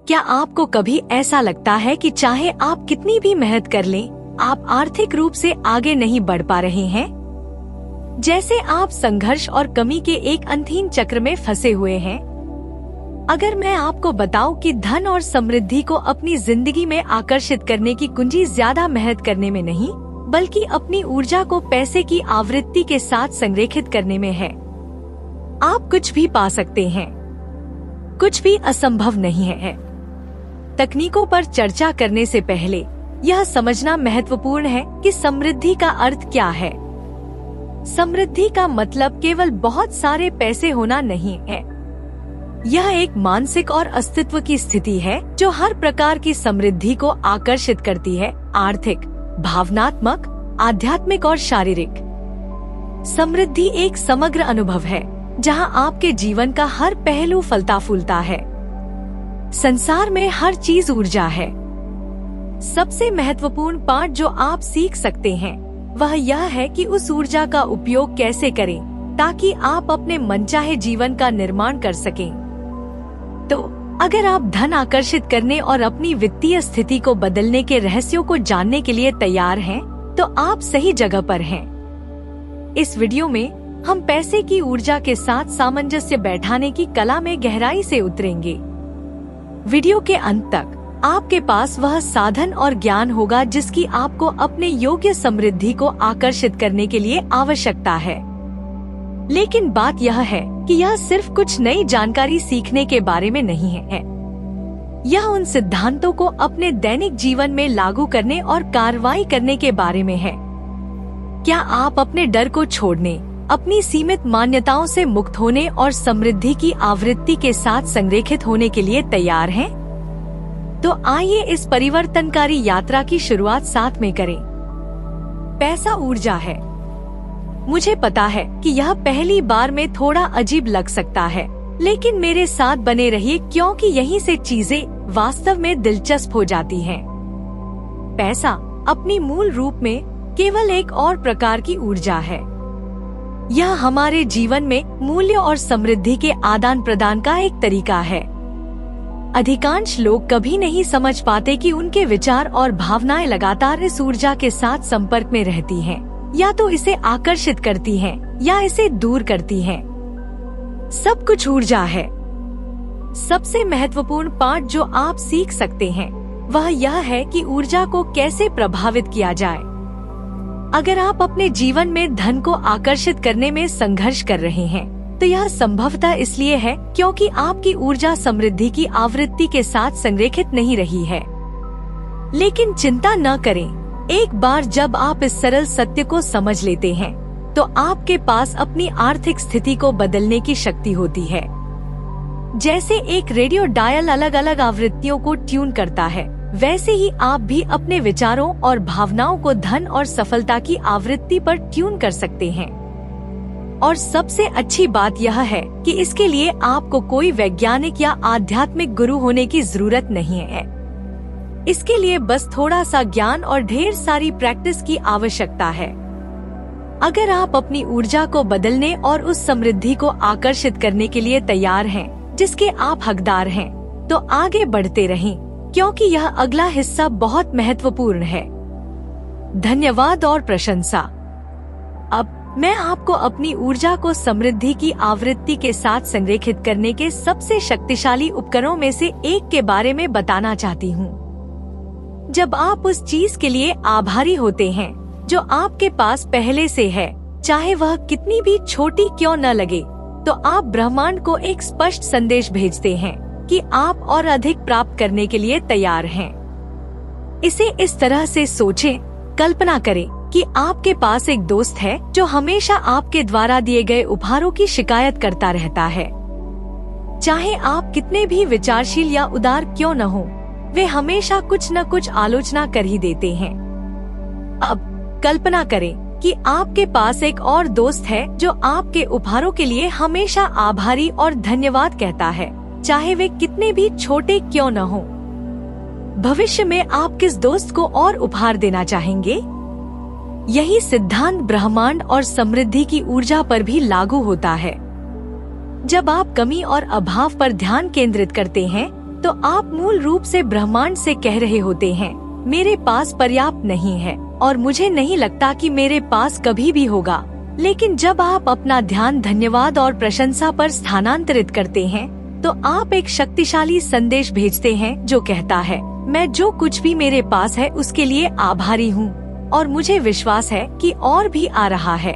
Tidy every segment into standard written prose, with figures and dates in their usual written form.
क्या आपको कभी ऐसा लगता है कि चाहे आप कितनी भी मेहनत कर लें, आप आर्थिक रूप से आगे नहीं बढ़ पा रहे हैं? जैसे आप संघर्ष और कमी के एक अंधीन चक्र में फंसे हुए हैं। अगर मैं आपको बताऊं कि धन और समृद्धि को अपनी जिंदगी में आकर्षित करने की कुंजी ज्यादा मेहनत करने में नहीं, बल्कि अपनी ऊर्जा को पैसे की आवृत्ति के साथ संरेखित करने में है। आप कुछ भी पा सकते हैं, कुछ भी असंभव नहीं है। तकनीकों पर चर्चा करने से पहले यह समझना महत्वपूर्ण है कि समृद्धि का अर्थ क्या है। समृद्धि का मतलब केवल बहुत सारे पैसे होना नहीं है। यह एक मानसिक और अस्तित्व की स्थिति है जो हर प्रकार की समृद्धि को आकर्षित करती है, आर्थिक, भावनात्मक, आध्यात्मिक और शारीरिक। समृद्धि एक समग्र अनुभव है जहां आपके जीवन का हर पहलू फलता फूलता है। संसार में हर चीज ऊर्जा है। सबसे महत्वपूर्ण पाठ जो आप सीख सकते हैं वह यह है कि उस ऊर्जा का उपयोग कैसे करें ताकि आप अपने मनचाहे जीवन का निर्माण कर सकें। तो अगर आप धन आकर्षित करने और अपनी वित्तीय स्थिति को बदलने के रहस्यों को जानने के लिए तैयार हैं, तो आप सही जगह पर हैं। इस वीडियो में हम पैसे की ऊर्जा के साथ सामंजस्य बैठाने की कला में गहराई से उतरेंगे। वीडियो के अंत तक आपके पास वह साधन और ज्ञान होगा जिसकी आपको अपने योग्य समृद्धि को आकर्षित करने के लिए आवश्यकता है। लेकिन बात यह है कि यह सिर्फ कुछ नई जानकारी सीखने के बारे में नहीं है। यह उन सिद्धांतों को अपने दैनिक जीवन में लागू करने और कार्रवाई करने के बारे में है। क्या आप अपने डर को छोड़ने, अपनी सीमित मान्यताओं से मुक्त होने और समृद्धि की आवृत्ति के साथ संरेखित होने के लिए तैयार हैं? तो आइए इस परिवर्तनकारी यात्रा की शुरुआत साथ में करें। पैसा ऊर्जा है। मुझे पता है कि यह पहली बार में थोड़ा अजीब लग सकता है, लेकिन मेरे साथ बने रहिए क्योंकि यहीं से चीजें वास्तव में दिलचस्प हो जाती हैं। पैसा अपनी मूल रूप में केवल एक और प्रकार की ऊर्जा है। यह हमारे जीवन में मूल्य और समृद्धि के आदान प्रदान का एक तरीका है। अधिकांश लोग कभी नहीं समझ पाते कि उनके विचार और भावनाएं लगातार इस ऊर्जा के साथ संपर्क में रहती हैं। या तो इसे आकर्षित करती हैं या इसे दूर करती हैं। सब कुछ ऊर्जा है। सबसे महत्वपूर्ण पाठ जो आप सीख सकते हैं वह यह है कि ऊर्जा को कैसे प्रभावित किया जाए। अगर आप अपने जीवन में धन को आकर्षित करने में संघर्ष कर रहे हैं, तो यह संभवतः इसलिए है क्योंकि आपकी ऊर्जा समृद्धि की आवृत्ति के साथ संरेखित नहीं रही है। लेकिन चिंता न करें, एक बार जब आप इस सरल सत्य को समझ लेते हैं, तो आपके पास अपनी आर्थिक स्थिति को बदलने की शक्ति होती है। जैसे एक रेडियो डायल अलग अलग आवृत्तियों को ट्यून करता है, वैसे ही आप भी अपने विचारों और भावनाओं को धन और सफलता की आवृत्ति पर ट्यून कर सकते हैं। और सबसे अच्छी बात यह है कि इसके लिए आपको कोई वैज्ञानिक या आध्यात्मिक गुरु होने की जरूरत नहीं है। इसके लिए बस थोड़ा सा ज्ञान और ढेर सारी प्रैक्टिस की आवश्यकता है। अगर आप अपनी ऊर्जा को बदलने और उस समृद्धि को आकर्षित करने के लिए तैयार हैं, जिसके आप हकदार हैं, तो आगे बढ़ते रहें, क्योंकि यह अगला हिस्सा बहुत महत्वपूर्ण है। धन्यवाद और प्रशंसा। अब मैं आपको अपनी ऊर्जा को समृद्धि की आवृत्ति के साथ संरेखित करने के सबसे शक्तिशाली उपकरणों में से एक के बारे में बताना चाहती हूँ। जब आप उस चीज के लिए आभारी होते हैं जो आपके पास पहले से है, चाहे वह कितनी भी छोटी क्यों न लगे, तो आप ब्रह्मांड को एक स्पष्ट संदेश भेजते हैं कि आप और अधिक प्राप्त करने के लिए तैयार हैं। इसे इस तरह से सोचें, कल्पना करें कि आपके पास एक दोस्त है जो हमेशा आपके द्वारा दिए गए उपहारों की शिकायत करता रहता है। चाहे आप कितने भी विचारशील या उदार क्यों न हो, वे हमेशा कुछ न कुछ आलोचना कर ही देते हैं। अब कल्पना करें कि आपके पास एक और दोस्त है जो आपके उपहारों के लिए हमेशा आभारी और धन्यवाद कहता है, चाहे वे कितने भी छोटे क्यों न हो। भविष्य में आप किस दोस्त को और उपहार देना चाहेंगे? यही सिद्धांत ब्रह्मांड और समृद्धि की ऊर्जा पर भी लागू होता है। जब आप कमी और अभाव पर ध्यान केंद्रित करते हैं, तो आप मूल रूप से ब्रह्मांड से कह रहे होते हैं, मेरे पास पर्याप्त नहीं है और मुझे नहीं लगता कि मेरे पास कभी भी होगा। लेकिन जब आप अपना ध्यान धन्यवाद और प्रशंसा पर स्थानांतरित करते हैं, तो आप एक शक्तिशाली संदेश भेजते हैं जो कहता है, मैं जो कुछ भी मेरे पास है उसके लिए आभारी हूँ और मुझे विश्वास है कि और भी आ रहा है।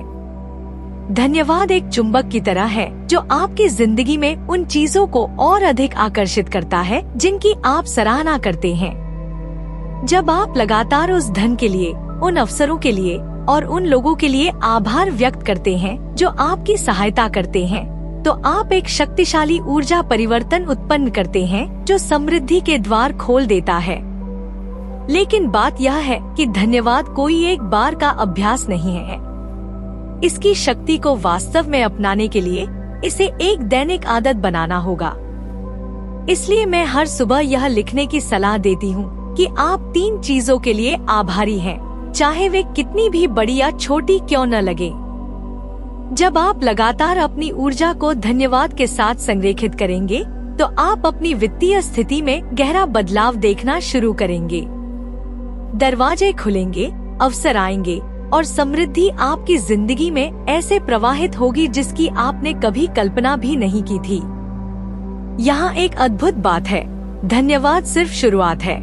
धन्यवाद एक चुंबक की तरह है जो आपकी जिंदगी में उन चीजों को और अधिक आकर्षित करता है जिनकी आप सराहना करते हैं। जब आप लगातार उस धन के लिए, उन अवसरों के लिए और उन लोगों के लिए आभार व्यक्त करते हैं जो आपकी सहायता करते हैं, तो आप एक शक्तिशाली ऊर्जा परिवर्तन उत्पन्न करते हैं जो समृद्धि के द्वार खोल देता है। लेकिन बात यह है कि धन्यवाद कोई एक बार का अभ्यास नहीं है। इसकी शक्ति को वास्तव में अपनाने के लिए इसे एक दैनिक आदत बनाना होगा। इसलिए मैं हर सुबह यह लिखने की सलाह देती हूँ कि आप 3 चीजों के लिए आभारी हैं, चाहे वे कितनी भी बड़ी या छोटी क्यों न लगे। जब आप लगातार अपनी ऊर्जा को धन्यवाद के साथ संरेखित करेंगे, तो आप अपनी वित्तीय स्थिति में गहरा बदलाव देखना शुरू करेंगे। दरवाजे खुलेंगे, अवसर आएंगे और समृद्धि आपकी जिंदगी में ऐसे प्रवाहित होगी जिसकी आपने कभी कल्पना भी नहीं की थी। यहाँ एक अद्भुत बात है, धन्यवाद सिर्फ शुरुआत है।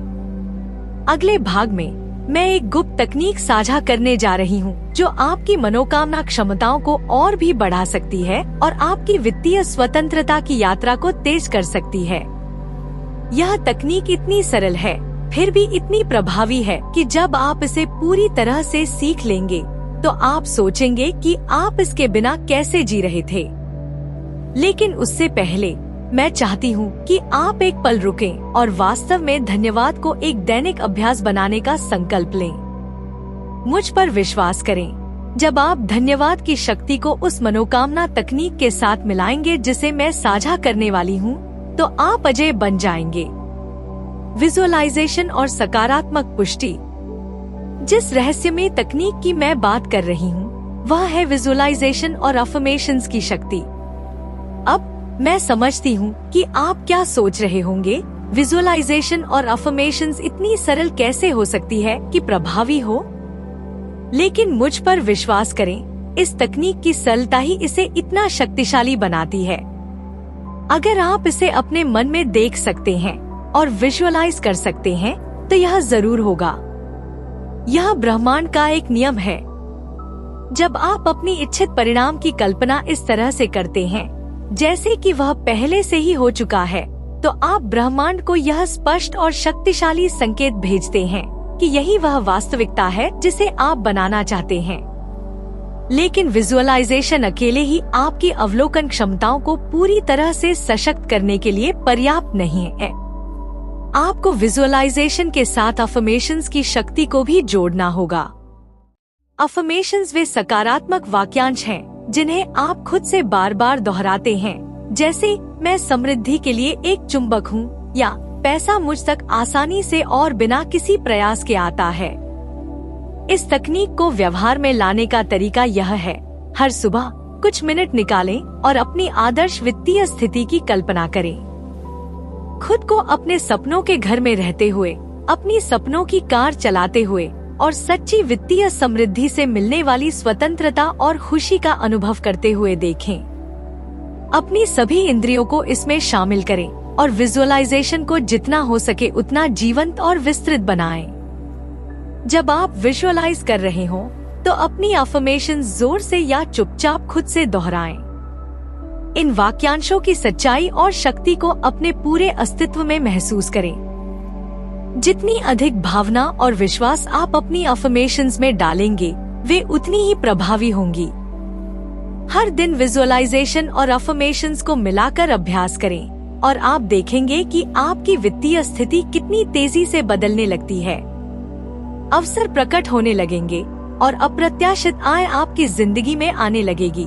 अगले भाग में मैं एक गुप्त तकनीक साझा करने जा रही हूँ जो आपकी मनोकामना क्षमताओं को और भी बढ़ा सकती है और आपकी वित्तीय स्वतंत्रता की यात्रा को तेज कर सकती है। यह तकनीक इतनी सरल है, फिर भी इतनी प्रभावी है कि जब आप इसे पूरी तरह से सीख लेंगे, तो आप सोचेंगे कि आप इसके बिना कैसे जी रहे थे। लेकिन उससे पहले मैं चाहती हूँ कि आप एक पल रुकें और वास्तव में धन्यवाद को एक दैनिक अभ्यास बनाने का संकल्प लें। मुझ पर विश्वास करें, जब आप धन्यवाद की शक्ति को उस मनोकामना तकनीक के साथ मिलाएंगे जिसे मैं साझा करने वाली हूँ, तो आप अजय बन जाएंगे। विजुअलाइजेशन और सकारात्मक पुष्टि। जिस रहस्यमय तकनीक की मैं बात कर रही हूँ, वह है विजुअलाइजेशन और अफर्मेशंस की शक्ति। अब मैं समझती हूँ कि आप क्या सोच रहे होंगे, विजुअलाइजेशन और अफर्मेशंस इतनी सरल कैसे हो सकती है कि प्रभावी हो? लेकिन मुझ पर विश्वास करें, इस तकनीक की सरलता ही इसे इतना शक्तिशाली बनाती है। अगर आप इसे अपने मन में देख सकते हैं और विजुअलाइज कर सकते हैं, तो यह जरूर होगा। यह ब्रह्मांड का एक नियम है। जब आप अपनी इच्छित परिणाम की कल्पना इस तरह से करते हैं जैसे कि वह पहले से ही हो चुका है, तो आप ब्रह्मांड को यह स्पष्ट और शक्तिशाली संकेत भेजते हैं कि यही वह वास्तविकता है जिसे आप बनाना चाहते हैं। लेकिन विजुअलाइजेशन अकेले ही आपकी अवलोकन क्षमताओं को पूरी तरह से सशक्त करने के लिए पर्याप्त नहीं है। आपको विजुअलाइजेशन के साथ अफर्मेशंस की शक्ति को भी जोड़ना होगा। अफर्मेशंस वे सकारात्मक वाक्यांश हैं जिन्हें आप खुद से बार बार दोहराते हैं, जैसे मैं समृद्धि के लिए एक चुंबक हूँ या पैसा मुझ तक आसानी से और बिना किसी प्रयास के आता है। इस तकनीक को व्यवहार में लाने का तरीका यह है, हर सुबह कुछ मिनट निकालें और अपनी आदर्श वित्तीय स्थिति की कल्पना करें। खुद को अपने सपनों के घर में रहते हुए, अपनी सपनों की कार चलाते हुए और सच्ची वित्तीय समृद्धि से मिलने वाली स्वतंत्रता और खुशी का अनुभव करते हुए देखें। अपनी सभी इंद्रियों को इसमें शामिल करें और विजुअलाइजेशन को जितना हो सके उतना जीवंत और विस्तृत बनाएं। जब आप विजुअलाइज कर रहे हों, तो अपनी अफर्मेशंस जोर से या चुपचाप खुद से दोहराएं। इन वाक्यांशों की सच्चाई और शक्ति को अपने पूरे अस्तित्व में महसूस करें। जितनी अधिक भावना और विश्वास आप अपनी अफर्मेशंस में डालेंगे, वे उतनी ही प्रभावी होंगी। हर दिन विजुअलाइजेशन और अफर्मेशंस को मिलाकर अभ्यास करें और आप देखेंगे कि आपकी वित्तीय स्थिति कितनी तेजी से बदलने लगती है। अवसर प्रकट होने लगेंगे और अप्रत्याशित आय आपकी जिंदगी में आने लगेगी।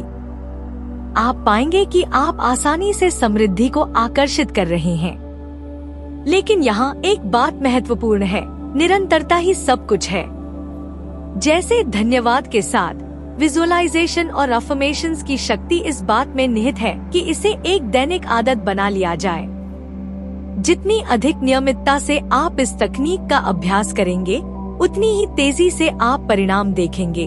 आप पाएंगे कि आप आसानी से समृद्धि को आकर्षित कर रहे हैं। लेकिन यहाँ एक बात महत्वपूर्ण है, निरंतरता ही सब कुछ है। जैसे धन्यवाद के साथ विजुअलाइजेशन और अफर्मेशंस की शक्ति इस बात में निहित है कि इसे एक दैनिक आदत बना लिया जाए। जितनी अधिक नियमितता से आप इस तकनीक का अभ्यास करेंगे, उतनी ही तेजी से आप परिणाम देखेंगे।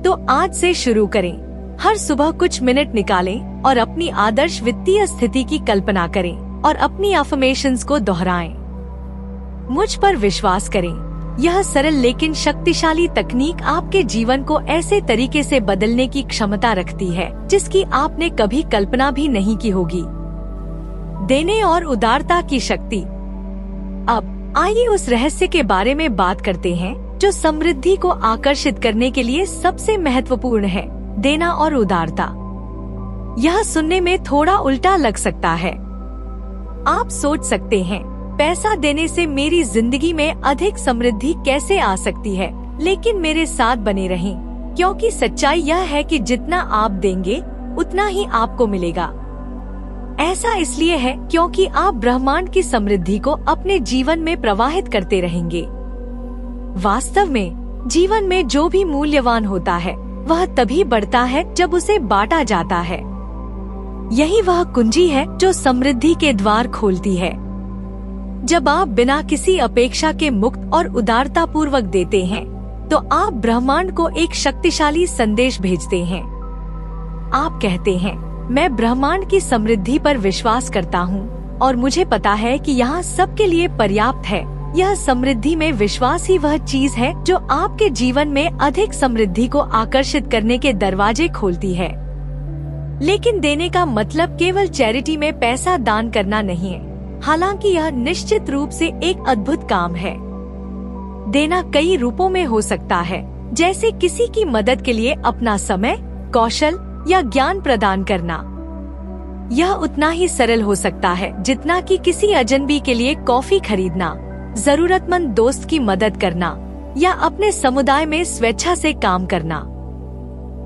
तो आज से शुरू करें। हर सुबह कुछ मिनट निकालें और अपनी आदर्श वित्तीय स्थिति की कल्पना करें और अपनी अफर्मेशंस को दोहराएं। मुझ पर विश्वास करें। यह सरल लेकिन शक्तिशाली तकनीक आपके जीवन को ऐसे तरीके से बदलने की क्षमता रखती है जिसकी आपने कभी कल्पना भी नहीं की होगी। देने और उदारता की शक्ति। अब आइए उस रहस्य के बारे में बात करते हैं जो समृद्धि को आकर्षित करने के लिए सबसे महत्वपूर्ण है, देना और उदारता। यह सुनने में थोड़ा उल्टा लग सकता है। आप सोच सकते हैं, पैसा देने से मेरी जिंदगी में अधिक समृद्धि कैसे आ सकती है, लेकिन मेरे साथ बने रहें, क्योंकि सच्चाई यह है कि जितना आप देंगे उतना ही आपको मिलेगा। ऐसा इसलिए है क्योंकि आप ब्रह्मांड की समृद्धि को अपने जीवन में प्रवाहित करते रहेंगे। वास्तव में जीवन में जो भी मूल्यवान होता है वह तभी बढ़ता है जब उसे बांटा जाता है। यही वह कुंजी है जो समृद्धि के द्वार खोलती है। जब आप बिना किसी अपेक्षा के मुक्त और उदारता पूर्वक देते हैं, तो आप ब्रह्मांड को एक शक्तिशाली संदेश भेजते हैं। आप कहते हैं, मैं ब्रह्मांड की समृद्धि पर विश्वास करता हूँ और मुझे पता है कि यहाँ सबके लिए पर्याप्त है। यह समृद्धि में विश्वास ही वह चीज है जो आपके जीवन में अधिक समृद्धि को आकर्षित करने के दरवाजे खोलती है। लेकिन देने का मतलब केवल चैरिटी में पैसा दान करना नहीं है। हालांकि यह निश्चित रूप से एक अद्भुत काम है। देना कई रूपों में हो सकता है, जैसे किसी की मदद के लिए अपना समय, कौशल या ज्ञान प्रदान करना। यह उतना ही सरल हो सकता है जितना कि किसी अजनबी के लिए कॉफी खरीदना, जरूरतमंद दोस्त की मदद करना या अपने समुदाय में स्वेच्छा से काम करना।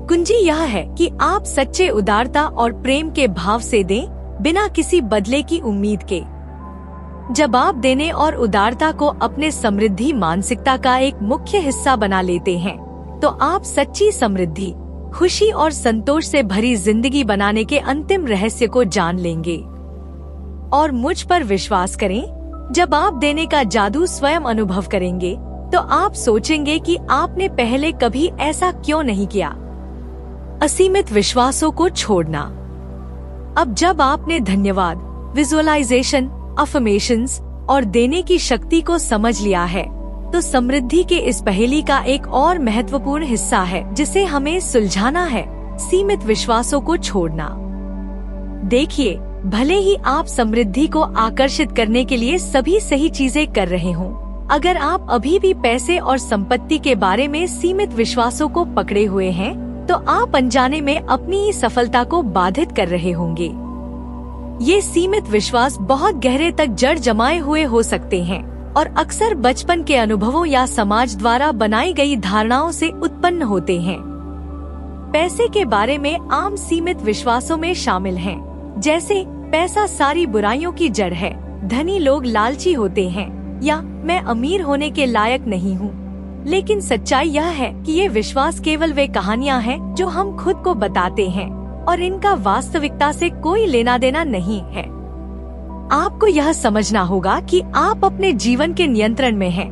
कुंजी यह है कि आप सच्चे उदारता और प्रेम के भाव से दें, बिना किसी बदले की उम्मीद के। जब आप देने और उदारता को अपने समृद्धि मानसिकता का एक मुख्य हिस्सा बना लेते हैं, तो आप सच्ची समृद्धि, खुशी और संतोष से भरी जिंदगी बनाने के अंतिम रहस्य को जान लेंगे। और मुझ पर विश्वास करें, जब आप देने का जादू स्वयं अनुभव करेंगे, तो आप सोचेंगे कि आपने पहले कभी ऐसा क्यों नहीं किया। असीमित विश्वासों को छोड़ना। अब जब आपने धन्यवाद, विजुअलाइजेशन, अफर्मेशंस और देने की शक्ति को समझ लिया है, तो समृद्धि के इस पहेली का एक और महत्वपूर्ण हिस्सा है जिसे हमें सुलझाना है, सीमित विश्वासों को छोड़ना। देखिए, भले ही आप समृद्धि को आकर्षित करने के लिए सभी सही चीजें कर रहे हों, अगर आप अभी भी पैसे और संपत्ति के बारे में सीमित विश्वासों को पकड़े हुए हैं, तो आप अनजाने में अपनी ही सफलता को बाधित कर रहे होंगे। ये सीमित विश्वास बहुत गहरे तक जड़ जमाए हुए हो सकते हैं और अक्सर बचपन के अनुभवों या समाज द्वारा बनाई गई धारणाओं से उत्पन्न होते हैं। पैसे के बारे में आम सीमित विश्वासों में शामिल हैं, जैसे पैसा सारी बुराइयों की जड़ है, धनी लोग लालची होते हैं, या मैं अमीर होने के लायक नहीं हूँ। लेकिन सच्चाई यह है कि ये विश्वास केवल वे कहानियाँ हैं जो हम खुद को बताते हैं और इनका वास्तविकता से कोई लेना देना नहीं है। आपको यह समझना होगा कि आप अपने जीवन के नियंत्रण में हैं।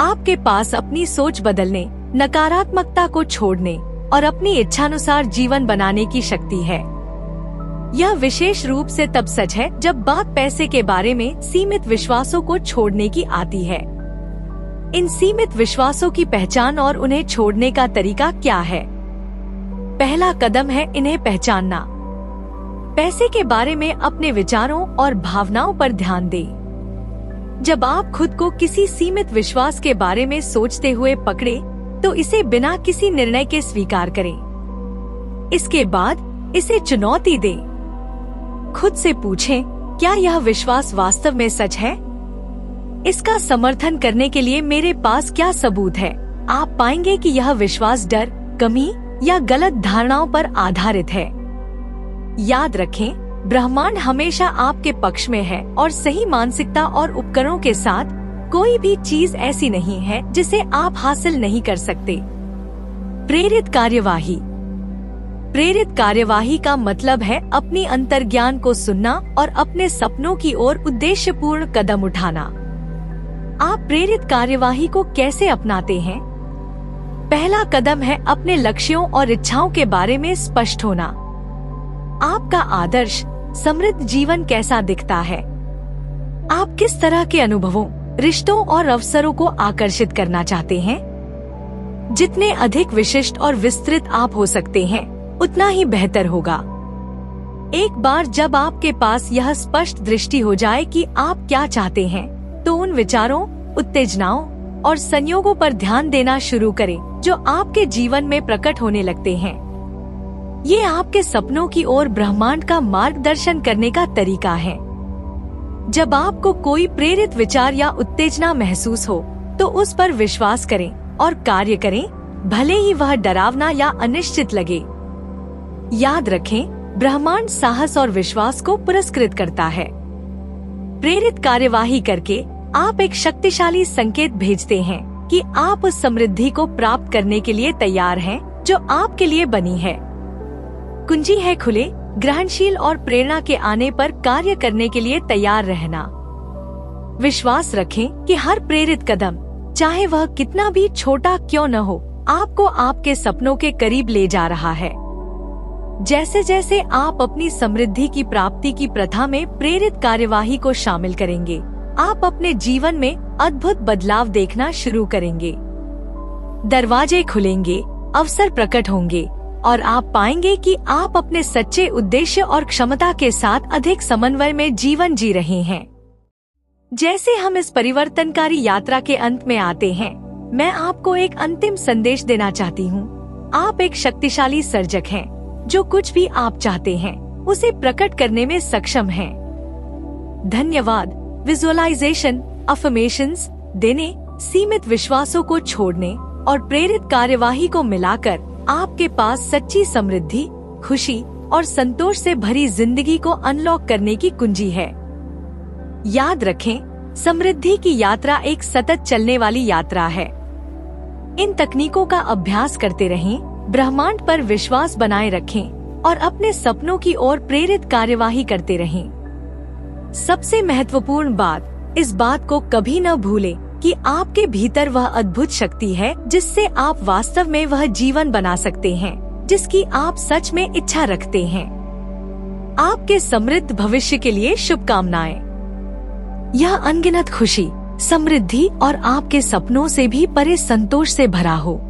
आपके पास अपनी सोच बदलने, नकारात्मकता को छोड़ने और अपनी इच्छानुसार जीवन बनाने की शक्ति है। यह विशेष रूप से तब सच है जब बात पैसे के बारे में सीमित विश्वासों को छोड़ने की आती है। इन सीमित विश्वासों की पहचान और उन्हें छोड़ने का तरीका क्या है? पहला कदम है इन्हें पहचानना। पैसे के बारे में अपने विचारों और भावनाओं पर ध्यान दें। जब आप खुद को किसी सीमित विश्वास के बारे में सोचते हुए पकड़े, तो इसे बिना किसी निर्णय के स्वीकार करें। इसके बाद इसे चुनौती दें। खुद से पूछें, क्या यह विश्वास वास्तव में सच है? इसका समर्थन करने के लिए मेरे पास क्या सबूत है? आप पाएंगे कि यह विश्वास डर, कमी या गलत धारणाओं पर आधारित है। याद रखें, ब्रह्मांड हमेशा आपके पक्ष में है और सही मानसिकता और उपकरणों के साथ कोई भी चीज ऐसी नहीं है जिसे आप हासिल नहीं कर सकते। प्रेरित कार्यवाही। प्रेरित कार्यवाही का मतलब है अपनी अंतर्ज्ञान को सुनना और अपने सपनों की ओर उद्देश्यपूर्ण कदम उठाना। आप प्रेरित कार्यवाही को कैसे अपनाते हैं? पहला कदम है अपने लक्ष्यों और इच्छाओं के बारे में स्पष्ट होना। आपका आदर्श समृद्ध जीवन कैसा दिखता है? आप किस तरह के अनुभवों, रिश्तों और अवसरों को आकर्षित करना चाहते हैं? जितने अधिक विशिष्ट और विस्तृत आप हो सकते हैं, उतना ही बेहतर होगा। एक बार जब आपके पास यह स्पष्ट दृष्टि हो जाए कि आप क्या चाहते हैं, तो उन विचारों, उत्तेजनाओं और संयोगों पर ध्यान देना शुरू करें जो आपके जीवन में प्रकट होने लगते हैं। ये आपके सपनों की ओर ब्रह्मांड का मार्गदर्शन करने का तरीका है। जब आपको कोई प्रेरित विचार या उत्तेजना महसूस हो, तो उस पर विश्वास करें और कार्य करें, भले ही वह डरावना या अनिश्चित लगे। याद रखें, ब्रह्मांड साहस और विश्वास को पुरस्कृत करता है। प्रेरित कार्यवाही करके आप एक शक्तिशाली संकेत भेजते हैं कि आप उस समृद्धि को प्राप्त करने के लिए तैयार हैं जो आपके लिए बनी है। कुंजी है खुले, ग्रहणशील और प्रेरणा के आने पर कार्य करने के लिए तैयार रहना। विश्वास रखें कि हर प्रेरित कदम, चाहे वह कितना भी छोटा क्यों न हो, आपको आपके सपनों के करीब ले जा रहा है। जैसे जैसे आप अपनी समृद्धि की प्राप्ति की प्रथा में प्रेरित कार्यवाही को शामिल करेंगे, आप अपने जीवन में अद्भुत बदलाव देखना शुरू करेंगे। दरवाजे खुलेंगे, अवसर प्रकट होंगे और आप पाएंगे कि आप अपने सच्चे उद्देश्य और क्षमता के साथ अधिक समन्वय में जीवन जी रहे हैं। जैसे हम इस परिवर्तनकारी यात्रा के अंत में आते हैं, मैं आपको एक अंतिम संदेश देना चाहती हूँ। आप एक शक्तिशाली सर्जक हैं, जो कुछ भी आप चाहते हैं उसे प्रकट करने में सक्षम हैं। धन्यवाद। विजुअलाइजेशन, अफर्मेशंस देने, सीमित विश्वासों को छोड़ने और प्रेरित कार्यवाही को मिलाकर आपके पास सच्ची समृद्धि, खुशी और संतोष से भरी जिंदगी को अनलॉक करने की कुंजी है। याद रखें, समृद्धि की यात्रा एक सतत चलने वाली यात्रा है। इन तकनीकों का अभ्यास करते रहें, ब्रह्मांड पर विश्वास बनाए रखें और अपने सपनों की ओर प्रेरित कार्यवाही करते रहें। सबसे महत्वपूर्ण बात, इस बात को कभी न भूलें कि आपके भीतर वह अद्भुत शक्ति है जिससे आप वास्तव में वह जीवन बना सकते हैं जिसकी आप सच में इच्छा रखते हैं। आपके समृद्ध भविष्य के लिए शुभकामनाएं। यह अनगिनत खुशी, समृद्धि और आपके सपनों से भी परे संतोष से भरा हो।